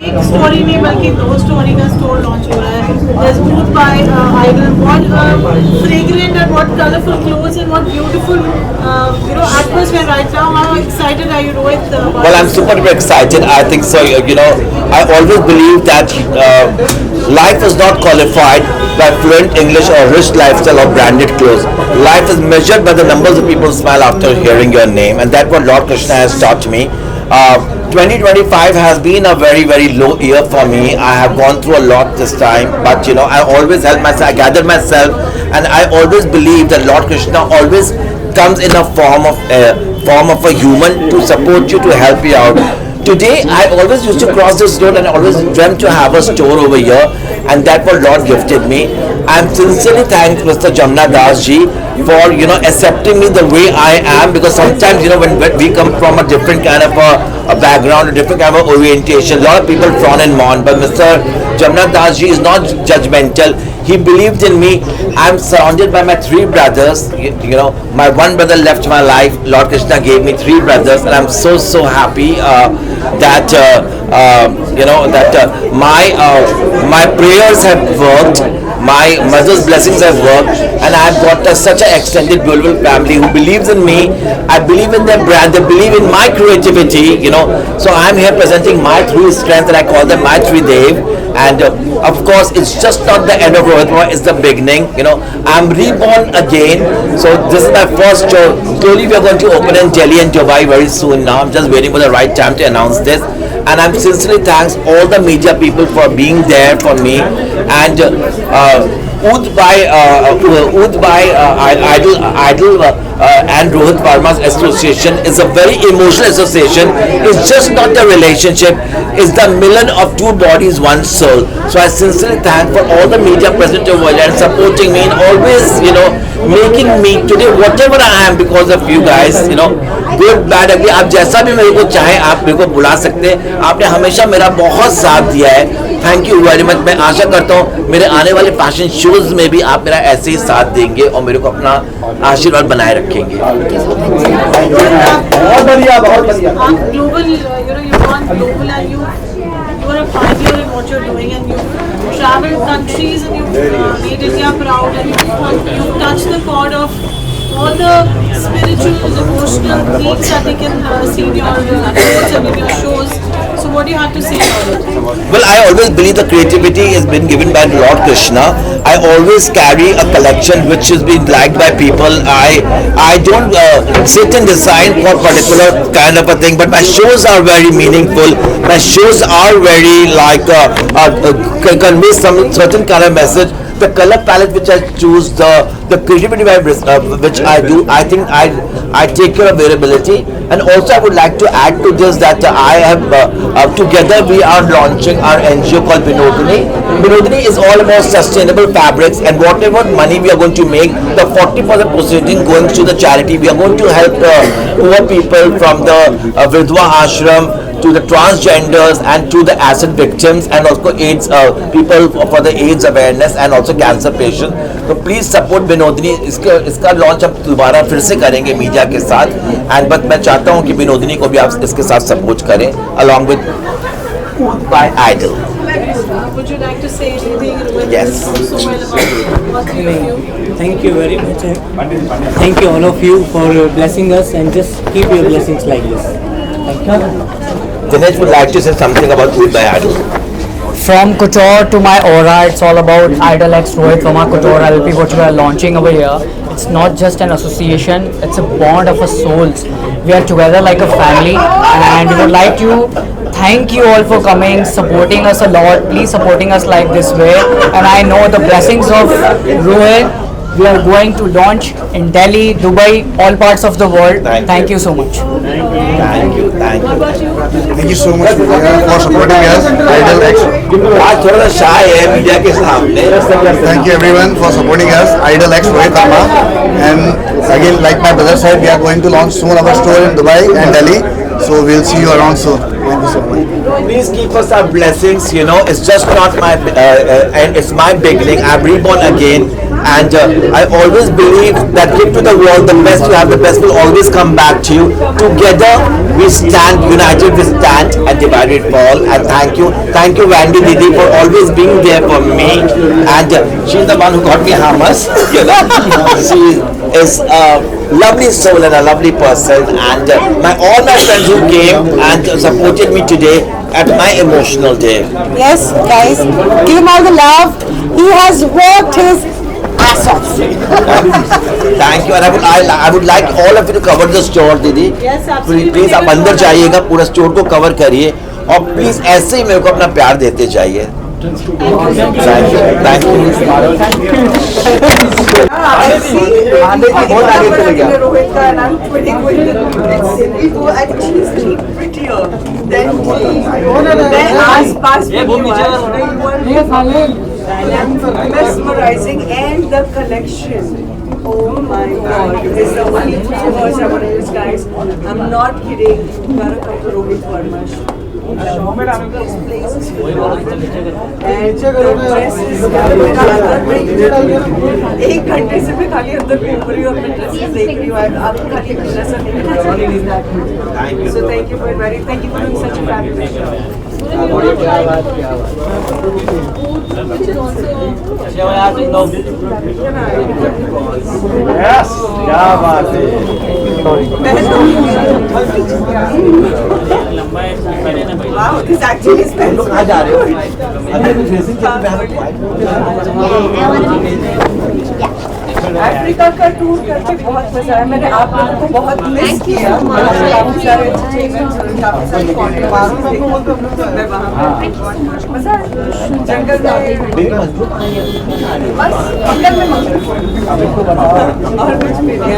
एक स्टोरी नहीं बल्कि दो स्टोरी का स्टोर लॉन्च हो रहा है. There's Booth by Idol. What fragrant and what colorful clothes and what beautiful atmosphere right now. How excited are you, Rohit? Well, I'm super excited. I think so. I always believe that life is not qualified by fluent English or rich lifestyle or branded clothes. Life is measured by the numbers of people smile after hearing your name, and that's what Lord Krishna has taught me. 2025 has been a very, very low year for me. I have gone through a lot this time, but I always help myself, I gather myself, and I always believe that Lord Krishna always comes in a form of a human to support you, to help you out. Today, I always used to cross this road and I always dreamt to have a store over here, and that what Lord gifted me. I'm sincerely thanks Mr. Jamna Das ji for accepting me the way I am, because sometimes when we come from a different kind of a background, a different kind of orientation, a lot of people frown and mourn, but Mr. Jamna Das ji is not judgmental. He believed in me. I'm surrounded by my three brothers. My one brother left my life. Lord Krishna gave me three brothers, and I'm so happy that my prayers have worked. My mother's blessings have worked, and I have got such an extended, beautiful family who believes in me. I believe in their brand. They believe in my creativity. So I'm here presenting my three strengths, and I call them my three Dev. And of course, it's just not the end of Rohit Verma, it's the beginning. I'm reborn again. So this is my first show. Slowly we are going to open in Delhi and Dubai very soon now. I'm just waiting for the right time to announce this. And I'm sincerely thanks all the media people for being there for me. And Oud by Idol and Rohit Verma's association is a very emotional association. It's just not a relationship. It's the million of two bodies, one soul. So I sincerely thank for all the media present over there and supporting me and always, making me today whatever I am because of you guys. Good, bad, ugly. आप जैसा भी मेरे को चाहे आप मेरे को बुला सकते हैं. आपने हमेशा मेरा बहुत साथ दिया है. Thank you very much. मैं आशा करता हूँ मेरे आने वाले फैशन शोज में भी आप मेरा ऐसे ही साथ देंगे और मेरे को अपना आशीर्वाद बनाए रखेंगे. बहुत बढ़िया, बहुत बढ़िया. Global, you've gone global and you are a pioneer in what you're doing, and you've traveled countries and you've made India proud, and you've touched the chord of all the spiritual, emotional themes that we can see in your quotes and in your shows. So what do you have to say about it? Well, I always believe the creativity has been given by Lord Krishna. I always carry a collection which is being liked by people. I don't sit and design for particular kind of a thing, but my shows are very meaningful. My shows are very convey some certain kind of message. The color palette which I choose, the creativity which I do, I think I take care of variability. And also I would like to add to this that I have together we are launching our NGO called Binodini. Binodini is all about sustainable fabrics, and whatever money we are going to make, the 40% proceeding going to the charity. We are going to help poor people from the Vidwa Ashram to the transgenders and to the acid victims, and also AIDS people for the AIDS awareness and also cancer patients. So please support Binodini. इसका launch हम दोबारा फिर से करेंगे media के साथ, and but मैं चाहता हूँ कि बिनोदिनी को भी आप इसके साथ सपोर्ट करें along with by Idol. Would you like to say anything? Yes. So well about working with you. Thank you very much. Thank you all of you for blessing us, and just keep your blessings like this. Thank you. Dinesh would like to say something about Oud by Idol. From couture to my aura, it's all about Idol X Rohit Verma Couture LP, which we are launching over here. It's not just an association, it's a bond of our souls. We are together like a family, and we would like to thank you all for coming, supporting us a lot. Please supporting us like this way. And I know the blessings of Rohit, we are going to launch in Delhi, Dubai, all parts of the world. Thank you so much. Thank you. Thank you so much for supporting us, Idol X. आज थोड़ा सा shy है media के सामने. Thank you everyone for supporting us, Idol X Rohit Verma. And again, like my brother said, we are going to launch soon our store in Dubai and Delhi. So we'll see you around soon. Thank you so much. Please keep us our blessings. It's just not my and it's my beginning. I'm reborn again, and I always believe that give to the world the best you have. The best will always come back to you. Together we stand united. We stand and divide. carried Paul, and thank you Vandy Didi for always being there for me, and she's the one who got me hummus, you know. She is a lovely soul and a lovely person, and all my friends who came and supported me today at my emotional day. Yes, guys, give him all the love. He has worked his ass off. Thank you, and I would like all of you to cover the store, Didi. Yes, absolutely. Please आप अंदर जाइएगा, पूरा store को cover करिए, और please ऐसे ही मेरे को अपना प्यार देते जाइए. Thank you. Rohit ka and I'm twinning with Cindy, I think she's prettier than mesmerizing, and the collection. Oh my God! There's the only two words I want to use, guys. I'm not kidding. You gotta come to Rohit Verma. This place is phenomenal. And the dresses. एक घंटे से मैं खाली अंदर घूम रही हूँ, अपने ड्रेसेस देख रही हूँ. आप खाली अपने ड्रेस नहीं. So thank you for inviting. Thank you for doing such a fabulous job. Yes, क्या बात है. Wow, this actually is special. Africa का टूर करके बहुत मजा आया. मैंने आप लोगों को बहुत मिस किया. काफी सारे entertainments और काफी सारी controversies देखी. मैं वहाँ पे मजा आया. जंगल में बस जंगल में मजा और कुछ भी नहीं.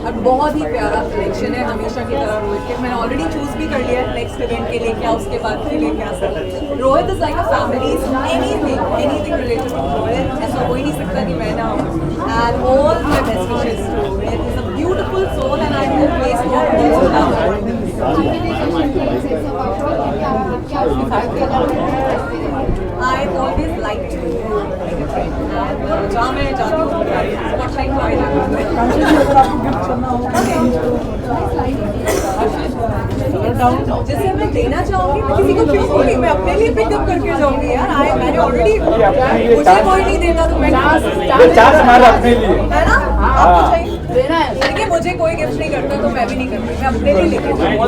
और बहुत ही प्यारा कलेक्शन है, हमेशा की तरह रोहित के. मैंने ऑलरेडी चूज भी कर लिया है नेक्स्ट इवेंट के लिए क्या, उसके बाद के लिए क्या सब. Rohit is like a family. Anything related to Rohit ऐसा हो ही नहीं सकता कि मैं ना हूँ. And all my best wishes to Rohit. Is a beautiful soul and I hope place more to love. I always like to जहाँ मैं जाती हूँ स्पॉटलाइट को आई जाती हूँ. जैसे मैं देना चाहूँगी मैं किसी को क्यों दूँगी. मैं अपने लिए पिकअप करके जाऊँगी यार. मैंने ऑलरेडी मुझे कोई नहीं देता तो मैं अपने लिए है ना. आपको चाहिए देखिए, मुझे कोई गिफ्ट नहीं करता तो मैं भी नहीं करती. मैं अपने लिए लेके जाऊँगी.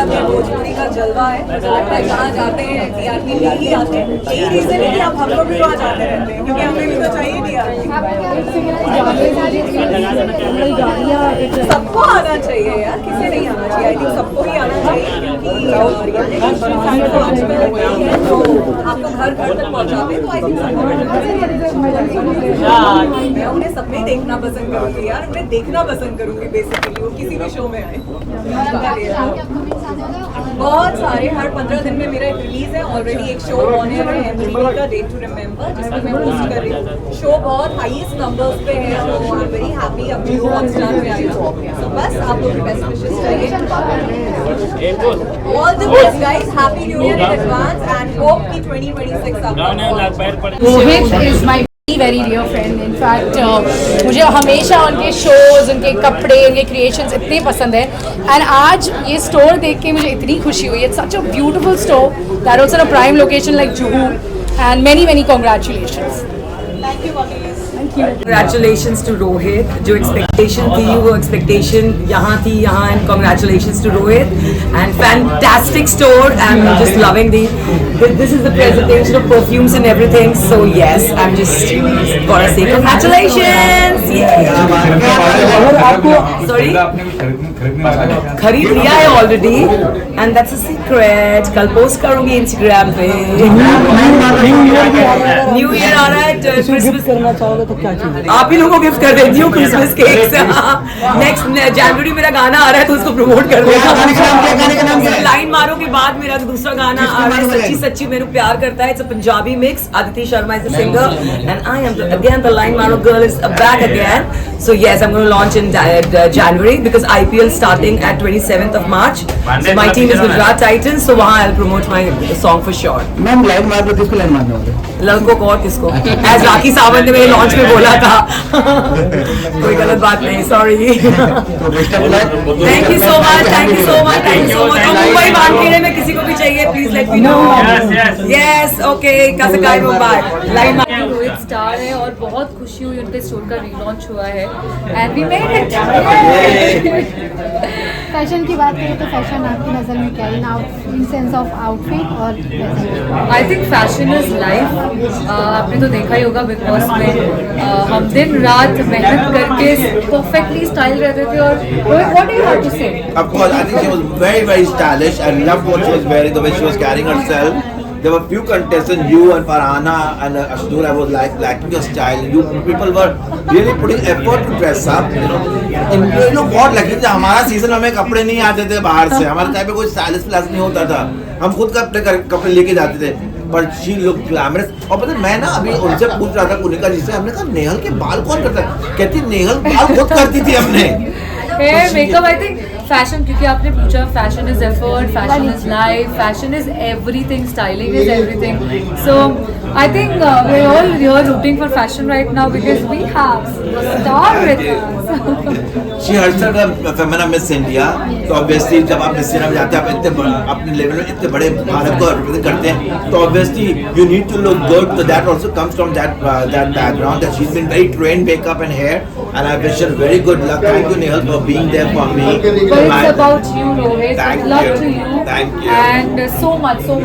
भोजपुरी का जलवा है. मुझे लगता है जहाँ जाते हैं टीआरपी ले ही आते हैं. यही रीजन है कि आप हम लोग भी वहाँ जाते रहते हैं क्योंकि हमें भी तो चाहिए टीआरपी. सबको आना चाहिए यार, किसे नहीं आना चाहिए. आई थिंक सबको ही आना चाहिए क्योंकि आपको घर घर तक पहुँचाते हैं. तो आई थिंक सबको मैं उन्हें सब में देखना पसंद करूँगी यार. उन्हें देखना पसंद करूँगी बेसिकली, वो किसी भी शो में आए. बहुत सारे हर 15 दिन में मेरा एक रिलीज है. ऑलरेडी एक शो ऑन एयर है MTV का डे टू रिमेंबर, जिसमें मैं होस्ट कर रही हूँ. शो बहुत हाईएस्ट नंबर्स पे है. तो आई एम वेरी हैप्पी. अब जियो हॉटस्टार पे आई हूँ. तो बस आप लोग की बेस्ट विशेस चाहिए. All the best guys. Happy new year in advance and hope कि 2026 आपका Rohit is my very dear friend. In fact मुझे हमेशा उनके शोज, उनके कपड़े, उनके क्रिएशंस इतने पसंद है. एंड आज ये स्टोर देख के मुझे इतनी खुशी हुई. It's such a beautiful store that also a prime location like Juhu. And many congratulations. Congratulations to Rohit. जो expectation थी वो expectation यहाँ थी यहाँ. And congratulations to Rohit and fantastic store. I'm just loving this is the presentation of perfumes and everything. So yes, I'm just gonna say congratulations. Sorry, खरीद लिया है already and that's a secret. कल post करूँगी Instagram पे. New Year आ रहा है. Christmas करना चाहोगे तो क्या चाहिए? आप ही लोगों को गिफ्ट कर देती हूँ क्रिसमस केक। नेक्स्ट जनवरी मेरा गाना आ रहा है तो उसको प्रमोट कर देना। लाइन मारो के बाद मेरा जो दूसरा गाना आ रहा है सच्ची सच्ची मेरे को प्यार करता है। It's a Punjabi mix. Aditi Sharma is the singer and I am again the line मारो girl is back again. So yes, I'm going to launch in January because IPL starting at 27th of March. So my team is Gujarat Titans. So वहाँ I'll promote my song for sure. Ma'am line मार लो, किसको line मारना होगा? लड़कों को और किसको? As Rakhi Sawant ने मेरे लॉन्च में बोला था. कोई गलत बात नहीं, sorry. Thank you so much, thank you so much, thank you so much. और मुंबई वानखेड़े में किसी को भी चाहिए, please let me know. Yes, okay, Kasakai Mumbai. Line मार. रोहित स्टार है और बहुत खुशी हुई उनके स्टोर का रीलॉन्च हुआ है and we made it. Fashion की बात करें तो फैशन आपकी नज़र में क्या है इन सेंस ऑफ आउटफिट और आई थिंक फैशन इज लाइफ. आपने तो देखा ही होगा बिग बॉस में हम दिन रात मेहनत करके परफेक्टली स्टाइल रहते थे. और Rohit what do you have to say? Of course, I think she was very, very stylish. I loved what she was wearing, the way she was carrying herself. There were few contestants, you and Farhana and Ashnoor, I was liking your style. You people were really putting effort to dress up. You know, ये लोग बहुत lucky थे. हमारा season हमें कपड़े नहीं आते थे बाहर से. हमारे टाइम पे कोई स्टाइलिश प्लस नहीं होता था. हम खुद का अपने कपड़े लेके जाते थे. पर शी लुक ग्लैमरस. और पता है मैं ना अभी उनसे पूछ रहा था कुनिका जी से, हमने कहा नेहल के बाल कौन करता है? कहती नेहल बाल खुद करती थी अपने. Hair makeup I think fashion, क्योंकि आपने पूछा fashion is effort, fashion is life, fashion is everything, styling is everything. So I think we are all here rooting for fashion right now because we have star with us. She Harshal का Femina Miss India. तो obviously जब आप miss India में जाते हैं, आप इतने अपने लेवल में इतने बड़े भारत को रिप्रेजेंट करते हैं, तो obviously you need to look good. तो that also comes from that background that she is been very trained makeup and hair and I wish her very good luck. Thank you Nehal for being there for me. But it's about you, Rohit. Thank Love you. to you. Thank you. And so much love.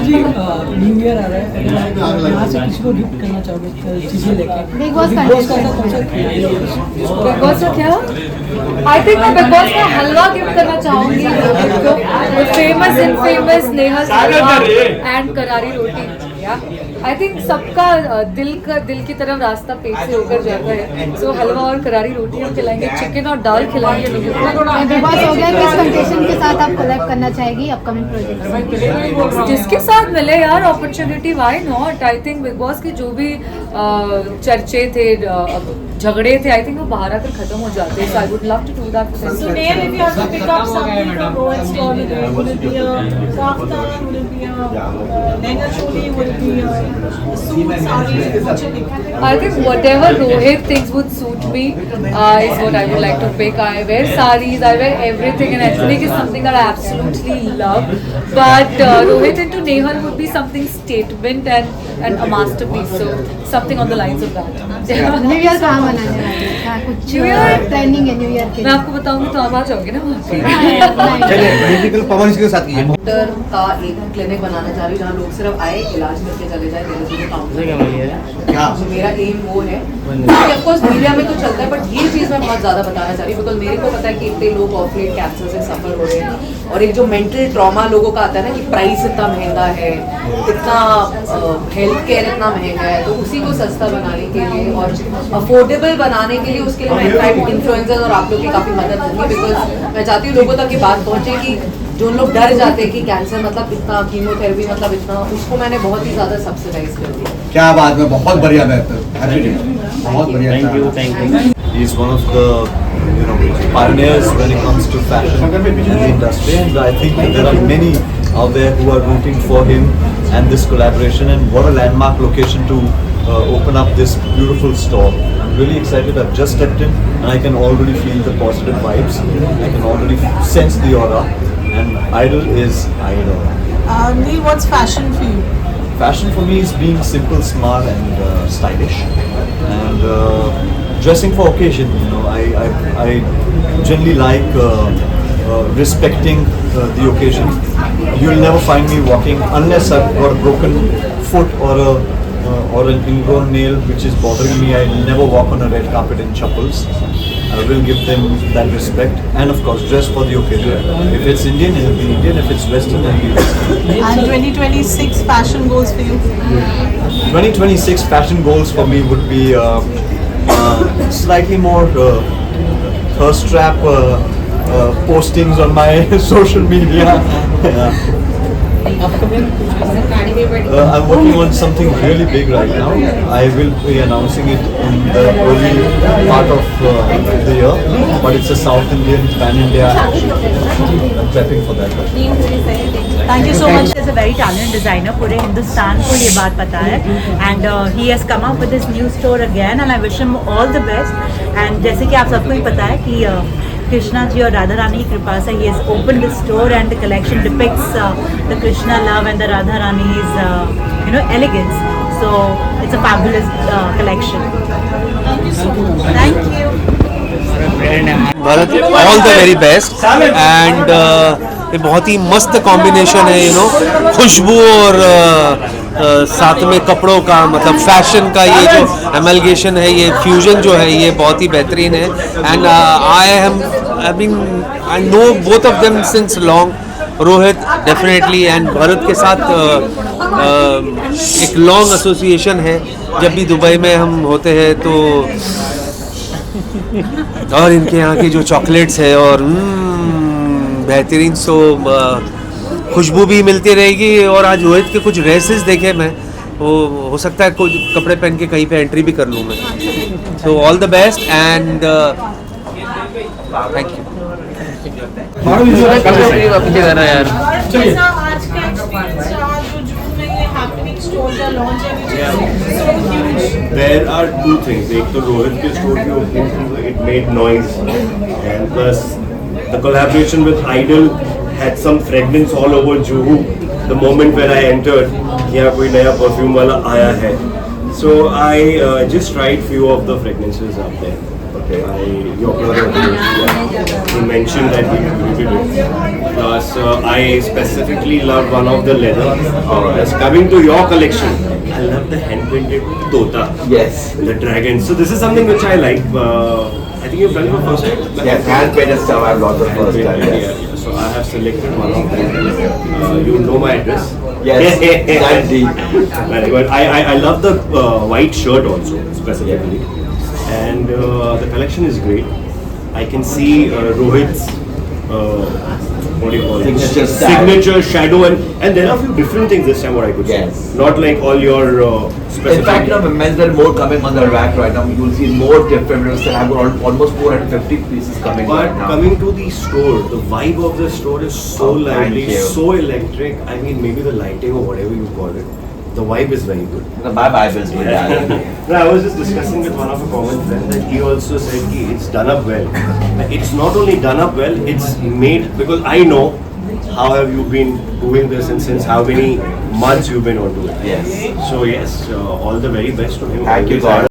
जी new year आ रहा है, अगर आप यहाँ से किसी को गिफ्ट करना चाहोगे चीजें लेके बिग बॉस का ऐसा कौन सा बिग बॉस का क्या? आई थिंक मैं बिग बॉस का हलवा गिफ्ट करना चाहूंगी रोहित को. Famous in famous Nehal halwa and करारी रोटी. आई थिंक सबका दिल की तरफ रास्ता पेट से होकर जाता है. सो हलवा और करारी रोटी हम खिलाएंगे, चिकन और दाल खिलाएंगे लोगों को. बिग बॉस हो गया, किस कंटेस्टेंट के साथ आप कोलैब करना चाहेगी अपकमिंग प्रोजेक्ट? जिसके साथ मिले यार opportunity, why not. I think big boss के जो भी चर्चे थे, झगड़े थे, आई थिंक वो बाहर आकर खत्म हो जाते हैं. So I would love to do that. So Neil, if you have to pick up something from Rohit's store, would it be a kaftan? Would it be a lehenga choli? Would it be a suit, sari? I think whatever Rohit thinks would suit me is what I would like to pick. I wear saris, I wear everything, and ethnic is something that I absolutely love. But Rohit into Nehal would be something statement and a masterpiece. So something on the lines of that. New year कहाँ मनाने वाले हैं? क्या कुछ New Year? Planning है new year के मैं आपको बताऊंगी तो आप आ जाओगे ना वहाँ पे. चलिए पवन के साथ कीजिए. डॉक्टर का एक क्लिनिक बनाना चाह रही हूँ जहाँ लोग सिर्फ आए, इलाज करके चले जाए. मेरा एम वो है. ऑफ कोर्स मीडिया में तो चलता है, बट ये चीज़ मैं बहुत ज़्यादा बताना चाह रही हूँ बिकॉज मेरे को पता है कि इतने लोग ऑफ लेट कैंसर से सफ़र हो रहे हैं. और एक जो मेंटल ट्रॉमा लोगों का आता है ना कि प्राइस इतना महंगा है, इतना हेल्थ केयर इतना महंगा है, तो उसी को सस्ता बनाने के लिए और अफोर्डेबल बनाने के लिए उसके लिए मैं इनफैक्ट इन्फ्लुएंसर्स और आप लोग की काफ़ी मदद होगी. बिकॉज मैं चाहती हूँ लोगों तक ये बात पहुँचे कि जो लोग डर जाते हैं कि कैंसर मतलब इतना, कीमोथेरेपी मतलब इतना, उसको मैंने बहुत ही ज़्यादा सब्सिडाइज कर दिया. क्या बात है, बहुत बढ़िया बेहतर, बहुत बढ़िया. Thank you. He is one of the pioneers when it comes to fashion in the industry, and I think there are many out there who are rooting for him and this collaboration. And what a landmark location to open up this beautiful store. I'm really excited. I've just stepped in and I can already feel the positive vibes. I can already sense the aura. And Idol is Idol. Neil, what's fashion for you? Fashion for me is being simple, smart, and stylish, and dressing for occasion. You know, I generally like respecting the occasion. You'll never find me walking unless I've got a broken foot or an ingrown nail which is bothering me. I never walk on a red carpet in chappals. will give them that respect, and of course dress for the occasion. If it's Indian, it will be Indian. If it's Western, it will be Western. And 2026 fashion goals for you? 2026 fashion goals for me would be slightly more thirst trap postings on my social media. I'm working on something really big right now. I will be announcing it in the early part of the year, but it's a South Indian, pan-India action. I'm prepping for that. Thank you so much. He's a very talented designer. पूरे हिंदुस्तान को ये बात पता है. And he has come up with this new store again, and I wish him all the best. And जैसे कि आप सबको ही पता है कि Krishna ji और Radha Rani की कृपा से he has opened this store, and the collection depicts the Krishna love and the Radha Rani's elegance. So it's a fabulous collection. Thank you so much. Thank you. Bharat, all the very best. And ये बहुत ही मस्त combination है खुशबू और साथ में कपड़ों का, मतलब फैशन का ये जो एमलगेशन है, ये फ्यूजन जो है, ये बहुत ही बेहतरीन है. And I know both of them since long. Rohit definitely, and Bharat के साथ एक लॉन्ग एसोसिएशन है. जब भी दुबई में हम होते हैं तो और इनके यहाँ की जो चॉकलेट्स है और बेहतरीन, सो खुशबू भी मिलती रहेगी. और आज रोहित के कुछ ड्रेसेस देखे मैं, वो हो सकता है कुछ कपड़े पहन के कहीं पे एंट्री भी कर लूँ मैं. So all the best and thank you. There are two things. एक तो रोहित के स्टोर की opening, it made noise, and plus the collaboration with Idol had some fragrance all over Juhu. The moment when I entered, यहाँ कोई नया perfume वाला आया है. So I just tried few of the fragrances up there. Okay. Your brother, he mentioned that he reviewed it. Plus, I specifically love one of the leather. Just coming to your collection, I love the hand-painted Tota. Yes. The dragon. So this is something which I like. I think you've done it for first time. Yes, hand-painted stuff I've got the first time. Yeah. So I have selected one of them. You know my address. Yes. Very good. I love the white shirt also specifically. And the collection is great. I can see Rohit's what do you call it? Signature shadow, and there are a few different things this time what I could see. Not like all your specific. In fact, men's there are more coming on the rack right now. You'll see more different. I've got almost 450 pieces coming right now. Coming to the store, the vibe of the store is so lively, so electric. I mean, maybe the lighting or whatever you call it. The vibe is very good. The vibe is good. No, I was just discussing with one of our common friends that he also said कि it's done up well. It's not only done up well, it's made, because I know how have you been doing this and since how many months you've been onto it. Yes. So yes, all the very best to him. Thank you, God.